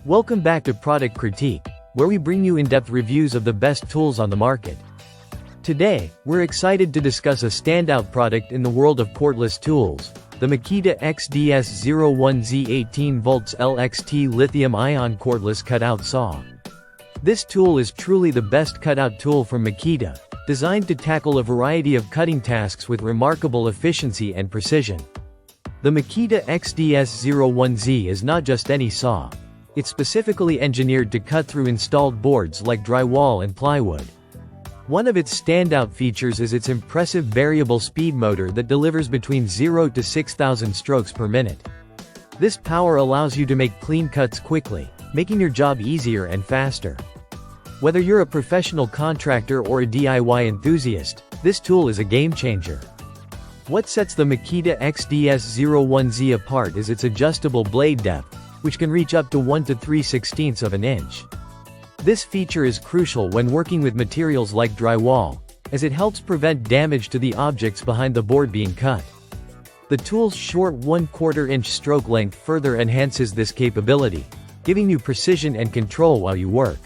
Welcome back to Product Critique, where we bring you in-depth reviews of the best tools on the market. Today, we're excited to discuss a standout product in the world of cordless tools, the Makita XDS01Z 18V LXT Lithium-Ion Cordless Cutout Saw. This tool is truly the best cutout tool from Makita, designed to tackle a variety of cutting tasks with remarkable efficiency and precision. The Makita XDS01Z is not just any saw. It's specifically engineered to cut through installed boards like drywall and plywood. One of its standout features is its impressive variable speed motor that delivers between 0 to 6,000 strokes per minute. This power allows you to make clean cuts quickly, making your job easier and faster. Whether you're a professional contractor or a DIY enthusiast, this tool is a game changer. What sets the Makita XDS01Z apart is its adjustable blade depth, which can reach up to 1 to 3/16 of an inch. This feature is crucial when working with materials like drywall, as it helps prevent damage to the objects behind the board being cut. The tool's short 1/4 inch stroke length further enhances this capability, giving you precision and control while you work.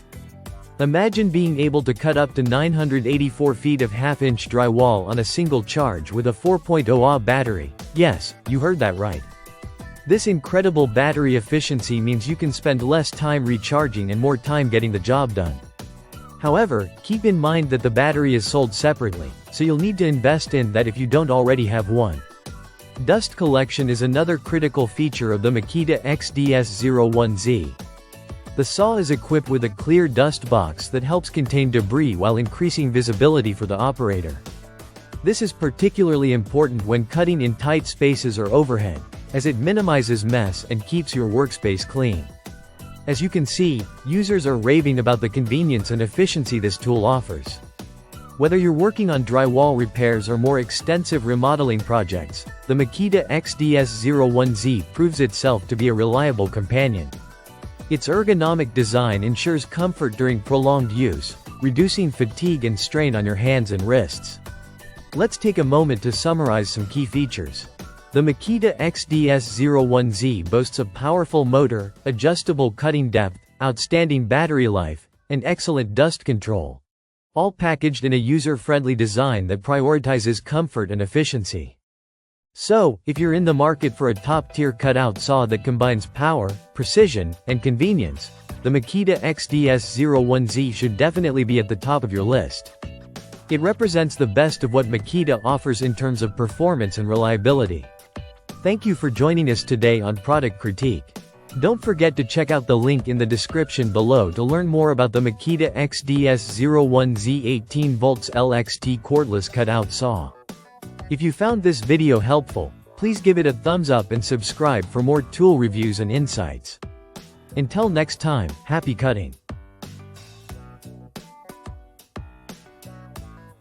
Imagine being able to cut up to 984 feet of half-inch drywall on a single charge with a 4.0 Ah battery. Yes, you heard that right. This incredible battery efficiency means you can spend less time recharging and more time getting the job done. However, keep in mind that the battery is sold separately, so you'll need to invest in that if you don't already have one. Dust collection is another critical feature of the Makita XDS01Z. The saw is equipped with a clear dust box that helps contain debris while increasing visibility for the operator. This is particularly important when cutting in tight spaces or overhead, as it minimizes mess and keeps your workspace clean. As you can see, users are raving about the convenience and efficiency this tool offers. Whether you're working on drywall repairs or more extensive remodeling projects, the Makita XDS01Z proves itself to be a reliable companion. Its ergonomic design ensures comfort during prolonged use, reducing fatigue and strain on your hands and wrists. Let's take a moment to summarize some key features. The Makita XDS01Z boasts a powerful motor, adjustable cutting depth, outstanding battery life, and excellent dust control, all packaged in a user-friendly design that prioritizes comfort and efficiency. So, if you're in the market for a top-tier cutout saw that combines power, precision, and convenience, the Makita XDS01Z should definitely be at the top of your list. It represents the best of what Makita offers in terms of performance and reliability. Thank you for joining us today on Product Critique. Don't forget to check out the link in the description below to learn more about the Makita XDS01Z 18V LXT Cordless Cutout Saw. If you found this video helpful, please give it a thumbs up and subscribe for more tool reviews and insights. Until next time, happy cutting!